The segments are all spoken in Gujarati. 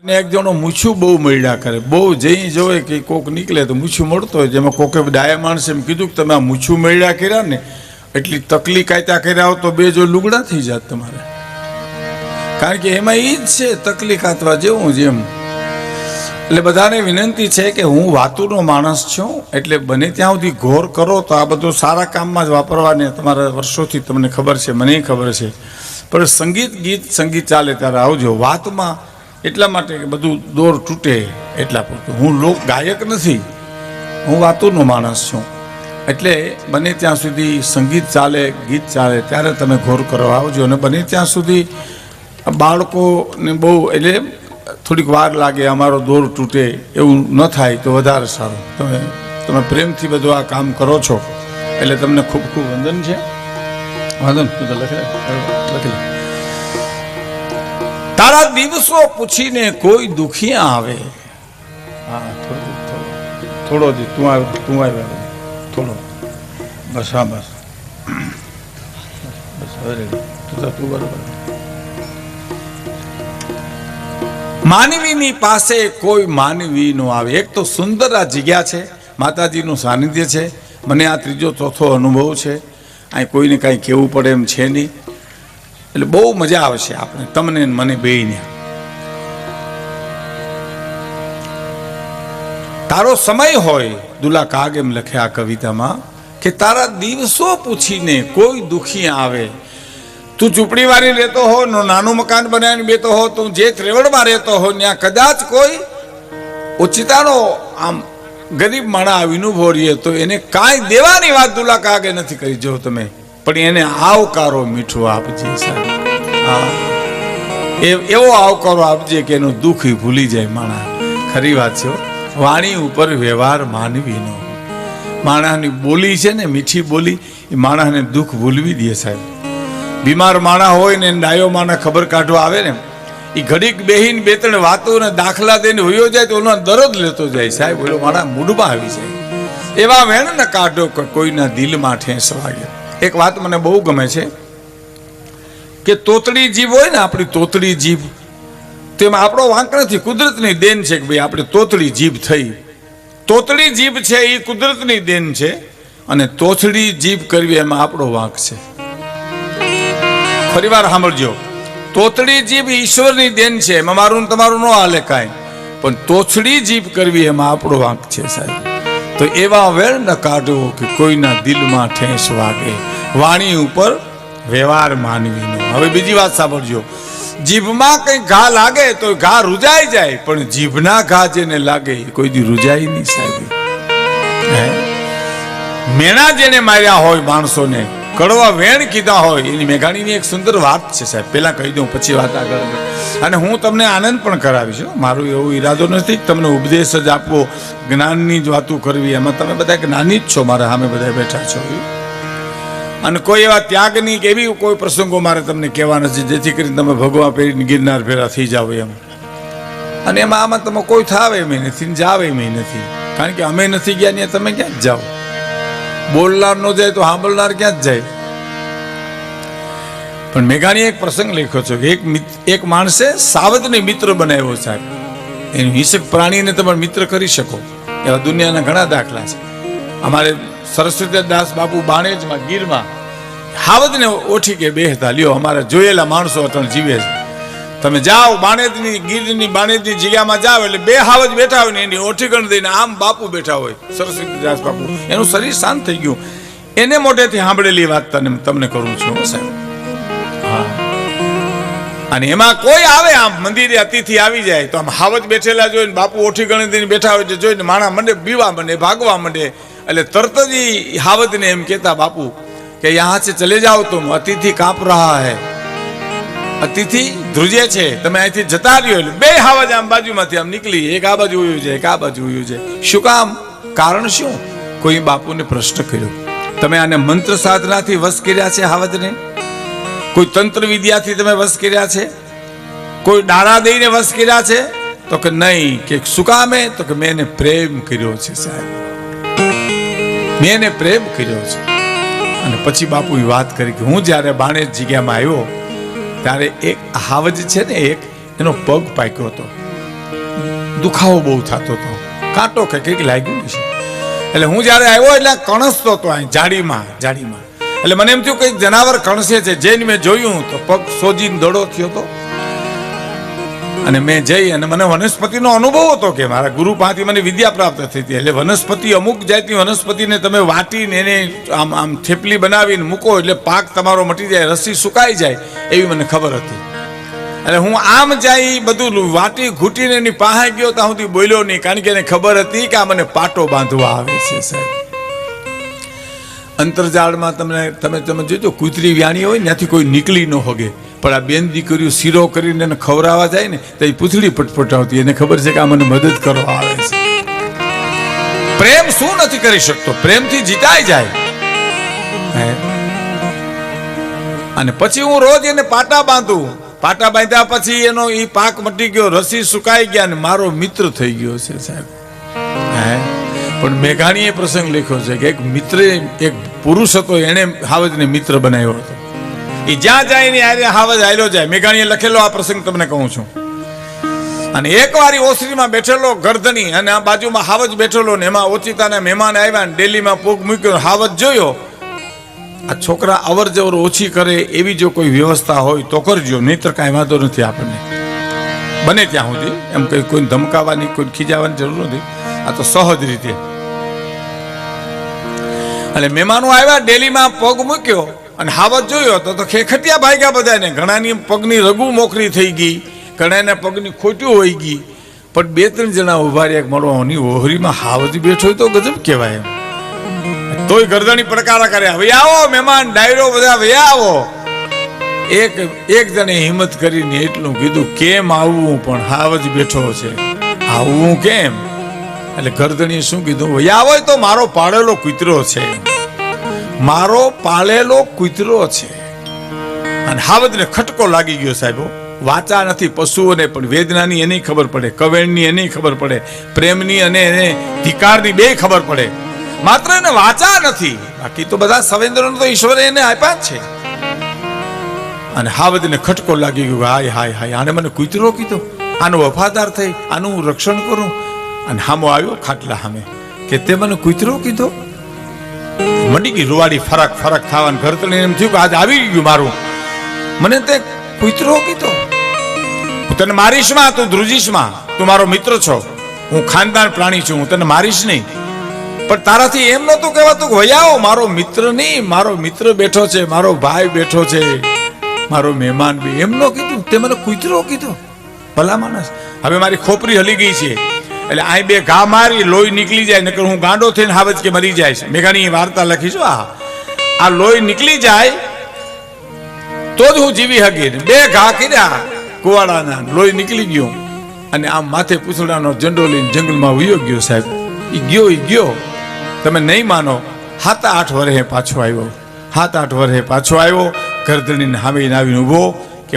ને એક જણો મૂછું બહુ મળ્યા કરે, બહુ જઈ જોવે કે કોક નીકળે તો મૂછું મળતો હોય, જેમાં કોકે ડાયા માણસે એમ કીધું કે તમે આ મૂછું મળ્યા કર્યા ને એટલી તકલીફ કાયતા કર્યા હો તો બે જો લુગડા થઈ જાત તમારે, કારણ કે એમાં એ જ છે તકલીફ કાતવા જેવું જેમ. એટલે બધાને વિનંતી છે કે હું વાતુનો માણસ છું, એટલે બને ત્યાં સુધી ઘોર કરો તો આ બધું સારા કામમાં જ વાપરવાને તમારા વર્ષોથી તમને ખબર છે, મને ખબર છે. પણ સંગીત ચાલે ત્યારે આવજો. વાતમાં એટલા માટે કે બધું દોર તૂટે એટલા પૂરતું. હું લોક ગાયક નથી, હું વાતુનો માણસ છું. એટલે બને ત્યાં સુધી સંગીત ચાલે, ગીત ચાલે ત્યારે તમે ઘોર કરવા આવજો. અને બને ત્યાં સુધી બાળકોને બહુ એટલે થોડીક વાર લાગે, અમારો દોર તૂટે એવું ન થાય તો વધારે સારું. તમે પ્રેમથી બધું આ કામ કરો છો એટલે તમને ખૂબ ખૂબ વંદન છે. વંદન તું તો લખી લે. તારા દિવસો પૂછીને કોઈ દુખિયા આવે. હા, થોડો તું આવ્યો થોડો, બસ. હા, બસ તું બરોબર. માનવીની પાસે કોઈ માનવી નો આવે. એક તો સુંદર આ જગ્યા છે, માતાજીનું સાનિધ્ય છે. મને આ ત્રીજો ચોથો અનુભવ છે. અહીં કોઈને કાંઈ કહેવું પડે એમ છે નહીં. એટલે બહુ મજા આવશે આપણે, તમને મને બેયને. તારો સમય હોય, દુલા કાગ એમ લખે આ કવિતામાં કે તારા દિવસો પૂછીને કોઈ દુખી આવે. તું ઝૂંપડી વાળી રહેતો હો, નાનું મકાન બનાવીને બેતો હો, તું જે ત્રેવડમાં રહેતો હો, ત્યાં કદાચ કોઈ ઓચિતાનો આમ ગરીબ માણા આવીને ઉભો રહીએ તો એને કાંઈ દેવાની વાત દુલા કાગે નથી કરી. જો તમે પણ એને આવકારો મીઠો આપજે સાહેબ. હા, એવો આવકારો આપજે કે એનું દુઃખ ભૂલી જાય માણા. ખરી વાત છે. વાણી ઉપર વ્યવહાર માનવીનો. માણાની બોલી છે ને, મીઠી બોલી, એ માણાને દુઃખ ભૂલવી દે સાહેબ. બીમાર માણા હોય ને ડાયો માણા ખબર કાઢવા આવે ને, એ ઘડીક બેહીને બે ત્રણ વાતો ને દાખલા દઈને હોયો જાય તો ઓનો દરદ લેતો જાય સાહેબ. ઓલો માણા મૂડમાં આવી જાય. એવા વેણ ને કાઢો કે કોઈના દિલમાં ઠેસ વાગે. એક વાત મને બહુ ગમે છે કે તોતડી જીભ હોય ને, આપણી તોતડી જીભ, તેમાં આપણો વાંક નથી, કુદરતની દેન છે કે ભાઈ આપણે તોતડી જીભ થઈ. તોતડી જીભ છે એ કુદરતની દેન છે, અને તોતડી જીભ કરવી એમાં આપણો વાંક છે. ફરી વાર સાંભળજો, તોતડી જીભ ઈશ્વરની દેન છે, એમાં મારું તમારું ન હાલે કાંઈ, પણ તોછડી જીભ કરવી એમાં આપણો વાંક છે સાહેબ. તો એવા વેળ ન કાઢો કે કોઈના દિલમાં ઠેસ વાગે. વાણી ઉપર વ્યવહાર માનવીનો. હવે બીજી વાત સાંભળજો, જીભમાં કંઈ ઘા લાગે તો ઘા રૂજાઈ જાય, પણ જીભના ઘા જેને લાગે એ કોઈ દી રૂજાય નહીં સાહેબ. મેણા જેને માર્યા હોય માણસોને, કડવા વેણ કીધા હોય, એની મેઘાણીની એક સુંદર વાત છે સાહેબ. પેલા કહી દઉં પછી વાત આગળ. અને હું તમને આનંદ પણ કરાવીશ. મારો એવો ઈરાદો નથી તમને ઉપદેશ જ આપવો, જ્ઞાનની જ વાતો કરવી. એમાં તમે બધા જ્ઞાની જ છો, મારા સામે બધા બેઠા છો. અને કોઈ એવા ત્યાગની કે એવી કોઈ પ્રસંગો મારે તમને કહેવા નથી જેથી કરીને તમે ભગવા પહેરીને ગિરનાર ફેરા થઈ જાવ એમ. અને આમાં તમે કોઈ થાવે એમ નથી, જાવે એમ નથી, કારણ કે અમે નથી ગયા ને તમે ક્યાં જ જાઓ. બોલનાર નો જાય તો સાંભળનાર ક્યાં જ જાય. પણ મેઘાણીએ એક પ્રસંગ લખ્યો છે કે એક માણસે સાવજને મિત્ર બનાવ્યો સાહેબ. એનું હિંસક પ્રાણીને તમે મિત્ર કરી શકો એવા દુનિયાના ઘણા દાખલા છે. અમારે સરસ્વતી દાસ બાપુ બાણેજમાં ગીરમાં હાવજને ઓઠી કે બેહતા લ્યો, અમારે જોયેલા માણસો અટણ જીવે છે. તમે જાઓ બાણેજની ગીરની બાણેજની જગ્યામાં જાઓ એટલે બે હાવજ બેઠા હોય ને એની ઓઠીકણ દઈને આમ બાપુ બેઠા હોય, સરસ્વતી દાસ બાપુ. એનું શરીર શાંત થઈ ગયું. એને મોઢેથી સાંભળેલી વાત તમને કરું છું સાહેબ. હા, અને એમાં કોઈ આવે આમ મંદિરે અતિથિ આવી જાય તો આમ હાવજ બેઠેલા જોઈને બાપુ ઓઠીકણ દઈને બેઠા હોય જોઈને માણા મંડે બીવા મંડે, ભાગવા મંડે. એટલે તરત જ હાવજને એમ કહેતા બાપુ કે યહાં સે ચલે જાઓ તુમ, અતિથિ કાંપ રહા હૈ, અતિથિ ધ્રુજે છે, તમે અહીંથી જતા રહ્યો. એટલે બે હાવજ આમ બાજુમાંથી આમ નીકળી, એક આ બાજુ ઉયું છે, એક આ બાજુ ઉયું છે. શું કામ? કારણ શું? કોઈ બાપુને પ્રશ્ન કર્યો, તમે આને મંત્ર સાધનાથી વશ કર્યા છે હાવજને? કોઈ તંત્ર વિદ્યાથી તમે વશ કર્યા છે? કોઈ ડારા દઈને વશ કર્યા છે? તો કે નહીં. કે શું કામે? તો કે મેં એને પ્રેમ કર્યો છે સાહેબ, મેં એને પ્રેમ કર્યો છે. અને પછી બાપુએ વાત કરી કે હું જ્યારે બાણેજ જગ્યામાં આવ્યો ત્યારે એક હાવજ છે ને, એક એનો પગ પાક્યો હતો. દુખાવો બહુ થતો હતો, કાંટો કે કંઈક લાગ્યું છે. એટલે હું જ્યારે આવ્યો એટલે કણસતો હતો અહીં જાડીમાં. એટલે મને એમ થયું કંઈક જનાવર કણસે છે. જઈને મેં જોયું તો પગ સોજીને દડો થયો હતો. અને મેં જઈ અને મને વનસ્પતિનો અનુભવ હતો કે મારા ગુરુ પાસેથી મને વિદ્યા પ્રાપ્ત થઈ હતી. એટલે વનસ્પતિ, અમુક જાતની વનસ્પતિને તમે વાટીને એને આમ આમ થેપલી બનાવીને મૂકો એટલે પાક તમારો મટી જાય, રસી સુકાઈ જાય, એવી મને ખબર હતી. એટલે હું આમ જાય બધું વાટી ઘૂંટીને એની પાસે ગયો ત્યાં સુધી બોલ્યો નહીં, કારણ કે એને ખબર હતી કે આ મને પાટો બાંધવા આવે છે. સાહેબ, અંતરજાળમાં તમે જોજો, કૂતરી વ્યાણી હોય ત્યાંથી કોઈ નીકળી ન હોગે, પણ આ બેન દીકરીઓ શીરો કરીને એને ખવડાવવા જાય ને તો એ પૂંછડી પટપટાવતી, એને ખબર છે કે આ મને મદદ કરવા આવે છે. પ્રેમ શું નથી કરી શકતો, પ્રેમથી જીતાઈ જાય. અને પછી હું રોજ એને પાટા બાંધું. પાટા બાંધ્યા પછી એનો એ પાક મટી ગયો, રસી સુકાઈ ગયા ને મારો મિત્ર થઈ ગયો છે. સાહેબ, પણ મેઘાણીએ પ્રસંગ લખ્યો છે કે એક મિત્ર, એક પુરુષ હતો, એને હાવજને મિત્ર બનાવ્યો હતો. એ જ્યાં જાય ને આરે હાવજ આયલો જાય. મેઘાણીએ લખેલો આ પ્રસંગ તમને કહું છું. અને એકવાર ઓસરીમાં બેઠેલો ગરધણી અને આ બાજુમાં હાવજ બેઠેલો ને એમાં ઓચિતાના મહેમાન આવ્યા ને ડેલીમાં પોગ મૂક્યો. હાવજ જોયો આ છોકરા અવર જવર ઓછી કરે એવી જો કોઈ વ્યવસ્થા હોય તો કરજો, નહીતર કાંઈ વાંધો નથી આપણને, બને ત્યાં સુધી. એમ કઈ કોઈ ધમકાવાની, કોઈ ખીજાવાની જરૂર નથી, આ તો સહજ રીતે. એટલે મહેમાનો આવ્યા, ડેલીમાં પગ મૂક્યો અને હાવજ જોયો તો ખેખટિયા ભાગ્યા બધાને. ઘણાની પગની રગુ મોકરી થઈ ગઈ, ઘણાના પગની ખોટ્યું હોઈ ગઈ, પણ 2-3 જણા ઉભા રહ્યા. મળવાની ઓહરીમાં હાવજ બેઠો તો ગજબ કહેવાય. તોય ગરદણી પડકારા કર્યા, ભાઈ આવો મહેમાન, ડાયરો બધા ભાઈ આવો. એક જણે હિંમત કરીને એટલું કીધું, કેમ આવવું, પણ હાવજ બેઠો છે, આવવું કેમ? એટલે ગરદણીએ શું કીધું, ભાઈ આવો તો મારો પાળેલો કૂતરો છે, મારો પાળેલો કૂતરો છે. અને હાવજને ખટકો લાગી ગયો. સાહેબ, વાચા નથી પશુઓને, પણ વેદનાની એની ખબર પડે, કવેણની એની ખબર પડે, પ્રેમની અને એને ધિકારની બે ખબર પડે. માત્ર એને વાચા નથી, બાકી તો બધા સંવેદનો તો ઈશ્વરે એને આપ્યા જ છે. અને હાવજને ખટકો લાગી ગયો, હાય હાય હાય, આને મને કૂતરો કીધો, આનો વફાદાર થઈ, આનું હું રક્ષણ કરું. અને હામો આવ્યો ખાટલા સામે કે તે મને કૂતરો કીધો. મંડી ગઈ રૂવાડી ફરક થવાનું. ઘરતળીને એમ થયું કે આજ આવી ગયું મારું, મને તે કૂતરો કીધો. હું તને મારીશ માં, તું ધ્રુજીશ માં, તું મારો મિત્ર છો, હું ખાનદાન પ્રાણી છું, હું તને મારીશ નહીં. પણ તારાથી એમ નતું કહેવાતું કે વયાઓ, મારો મિત્ર નહીં, મારો મિત્ર બેઠો છે, મારો ભાઈ બેઠો છે, મારો મહેમાન બી. એમ ન કીધું, તે મને કૂતરો કીધો. ભલા માણસ, હવે મારી ખોપરી હલી ગઈ છે, એટલે આ 2 ઘા મારી લોહી નીકળી જાય, નકર હું ગાંડો થઈને હાવજ કે મરી જાય છે. મેઘાણી વાર્તા લખી છું. આ લોહી નીકળી જાય તો જ હું જીવી હકી. 2 ઘા કર્યા કુવાડાના, લોહી નીકળી ગયો અને આમ માથે પૂછડાનો ઝંડો લઈને જંગલમાં વયો ગયો. સાહેબ, એ ગયો. તમે નહીં માનો, 7-8 વર્ષે પાછો આવ્યો. 7-8 વર્ષે પાછો આવ્યો. ગરદણીને સામે આવીને ઉભો કે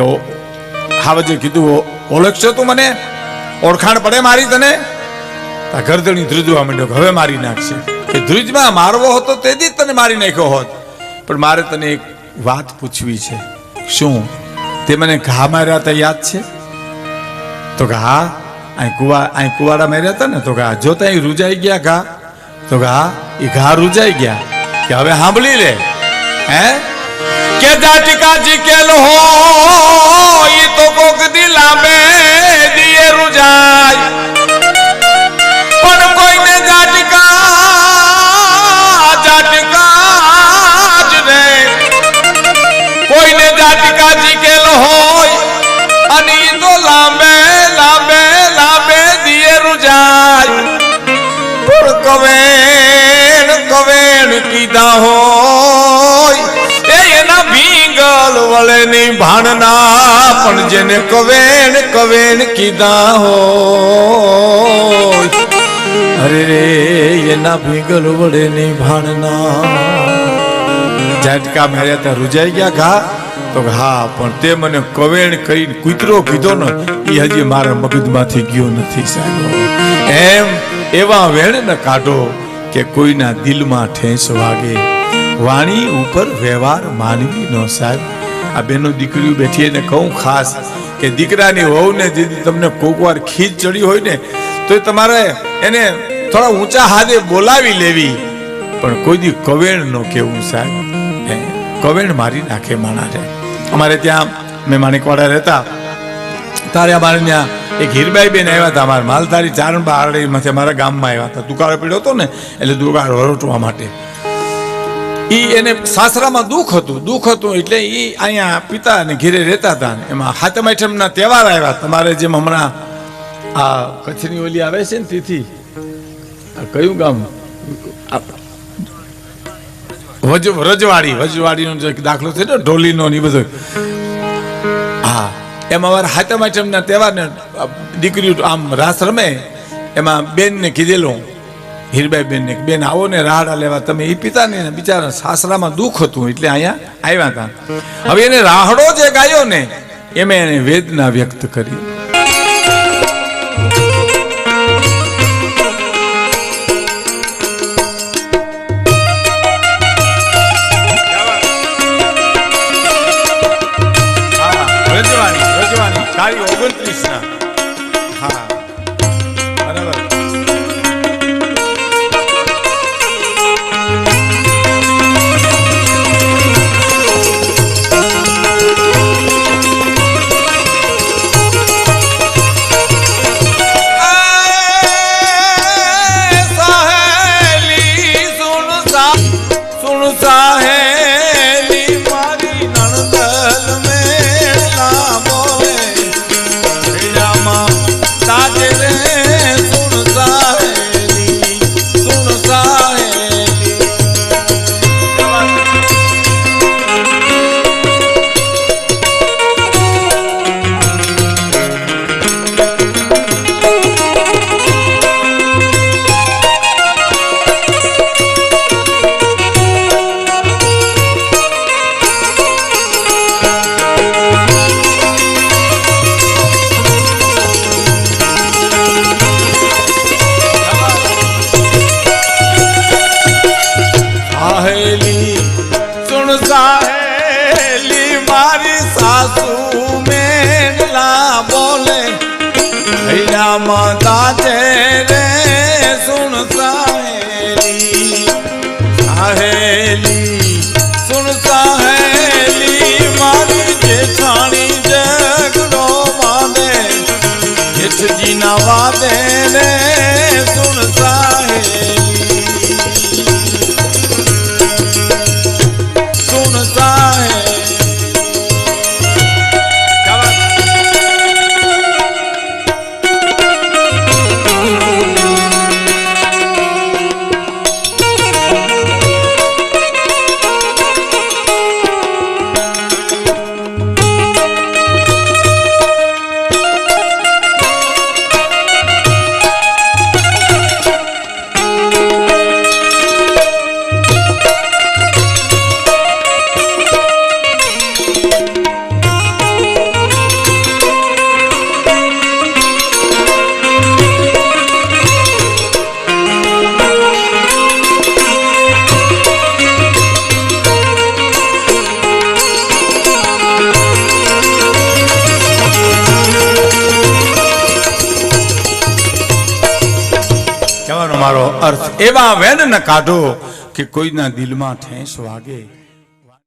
હાવજે કીધું, ઓળખશો તું મને, ઓળખાણ પડે મારી તને? આ ગરદણી ધ્રુજવા માંડ્યો, હવે મારી નાખશે. કે ધ્રુજમાં મારવો હતો તે જ તને મારી નાખ્યો હોત, પણ મારે તને એક વાત પૂછવી છે. શું? તે મને ઘા માર્યા હતા યાદ છે? તો કે હા, અહીં કુવાડા માર્યા હતા ને? તો કે હા. જોતા અહીં રૂજાઈ ગયા ઘા? તો કે હા, એ ઘા રૂજાઈ ગયા. કે હવે સાંભળી લે, હે કે જાટિકા જીકેલ હો ઈ તો કોક દી લાંબે દીએ રૂજાય, પણ કોઈને જાટિકા જ રે, કોઈને જાટિકા જીકેલ હોય અને ઈ તો લાંબે દીએ રૂજાય. પણ કવેણ કીધા હોય એના ભીંગલ વળે ની ભાણના, પણ જેને કવેણ કીધા હોય, અરે રે એના ભીંગલ વળે ની ભાણના. ઝાટકા માર્યા તા રૂજાઈ ગયા ઘા? તો હા, પણ તે મને કવેણ કરીને કૂતરો કીધો ને, એ હજી મારા મગજમાંથી ગયો નથી. સાહેબ, એમ એવા વેણ ન કાઢો કે કોઈના દિલમાં ઠેસ વાગે. વાણી ઉપર વ્યવહાર માનવી નો. સાહેબ, આ બેનો દીકરીઓ બેઠી એને કહું ખાસ કે દીકરાની વહુને જેથી તમને કોક વાર ખીજ ચડી હોય ને તો તમારે એને થોડા ઊંચા હાથે બોલાવી લેવી, પણ કોઈ દી કવેણ નો કેવું સાહેબ, કવેણ મારી નાખે માણાને. અમારે ત્યાં મેં માણેકવાડા રહેતા તારે અમારે ત્યાં એક હીરબાઈ બેન આવ્યા હતા, અમારા માલધારી ચારણબા આરડીમાંથી અમારા ગામમાં આવ્યા હતા. દુકાળ પીડ્યો હતો ને એટલે દુકાળ વરોટવા માટે એને સાસરામાં દુઃખ હતું એટલે એ અહીંયા પિતા અને ઘેરે રહેતા હતા. એમાં હાતમ આઠમના તહેવાર આવ્યા. તમારે જેમ હમણાં આ કચ્છની ઓલી આવે છે ને તિથિ, કયું ગામ રજવાડીનો જે દાખલો છે ને ઢોલીનો ને બધો, હા એમ અમારા હાતમ આઠમના તહેવારને દીકરીઓ આમ રાસ રમે, એમાં બેનને કીધેલું હીરબાઈ બેનને, બેન આવો ને રાહડા લેવા. તમે એ પિતા ને બિચારા સાસરામાં દુઃખ હતું એટલે અહીંયા આવ્યા હતા. હવે એને રાહડો જે ગાયો ને એમાં એને વેદના વ્યક્ત કરી. રજવાણી 29 ના, હા બરાબર. સાહેલી મારી સાસુ મેલા બોલે હૈયામાં તાજે રે સુન સાહેલી, સાહેલી સુન સાહેલી મારી જેઠાણી ઝઘડો વાદે જેઠજી ના વાદે રે સુન સાહેલી. મારો અર્થ એવા વેન ન કાઢો કે કોઈના દિલમાં ઠેસ વાગે.